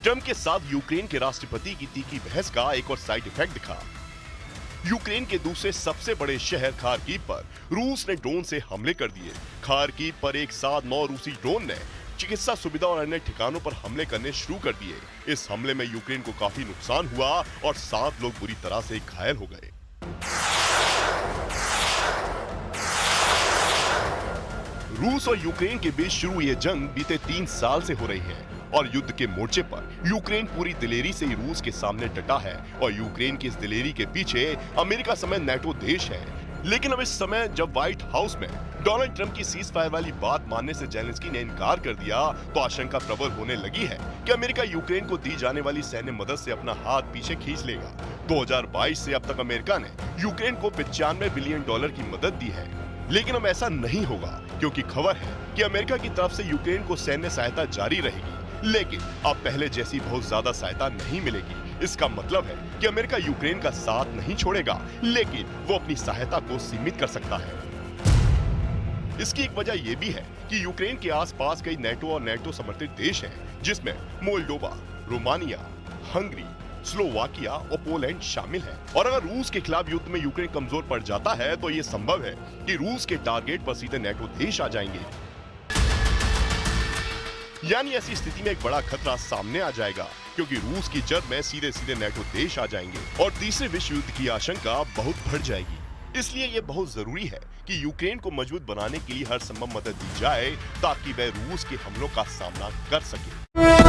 Trump के साथ Ukraine के राष्ट्रपति की तीखी बहस का एक और साइड इफेक्ट दिखा। यूक्रेन के दूसरे सबसे बड़े शहर खार्किव पर रूस ने ड्रोन से हमले कर दिए। खार्किव पर एक साथ 9 रूसी ड्रोन ने चिकित्सा सुविधा और अन्य ठिकानों पर हमले करने शुरू कर दिए। इस हमले में यूक्रेन को काफी नुकसान हुआ और 7 लोग बुरी तरह से घायल हो गए। रूस और यूक्रेन के बीच शुरू ये जंग बीते 3 साल से हो रही है और युद्ध के मोर्चे पर यूक्रेन पूरी दिलेरी से ही रूस के सामने डटा है और यूक्रेन की इस दिलेरी के पीछे अमेरिका समेत नाटो देश है। लेकिन अब इस समय जब व्हाइट हाउस में डोनाल्ड ट्रंप की सीज फायर वाली बात मानने से जेलेंस्की ने इनकार कर दिया तो आशंका प्रबल होने लगी है कि अमेरिका यूक्रेन को दी जाने वाली सैन्य मदद से अपना हाथ पीछे खींच लेगा। 2022 से अब तक अमेरिका ने यूक्रेन को $95 बिलियन की मदद दी है, लेकिन अब ऐसा नहीं होगा क्योंकि खबर है कि अमेरिका की तरफ से यूक्रेन को सैन्य सहायता जारी रहेगी, लेकिन अब पहले जैसी बहुत ज्यादा सहायता नहीं मिलेगी। इसका मतलब है कि अमेरिका यूक्रेन का साथ नहीं छोड़ेगा, लेकिन वो अपनी सहायता को सीमित कर सकता है। इसकी एक वजह यह भी है कि यूक्रेन के आसपास कई नाटो और नाटो समर्थित देश हैं, जिसमें मोल्डोवा, रोमानिया, हंगरी, स्लोवाकिया और पोलैंड शामिल है। और अगर रूस के खिलाफ युद्ध में यूक्रेन कमजोर पड़ जाता है तो ये संभव है कि रूस के टारगेट पर सीधे नाटो देश आ जाएंगे। यानी ऐसी स्थिति में एक बड़ा खतरा सामने आ जाएगा क्योंकि रूस की जद में सीधे सीधे नाटो देश आ जाएंगे और तीसरे विश्व युद्ध की आशंका बहुत बढ़ जाएगी। इसलिए ये बहुत जरूरी है कि यूक्रेन को मजबूत बनाने के लिए हर संभव मदद दी जाए ताकि वह रूस के हमलों का सामना कर सके।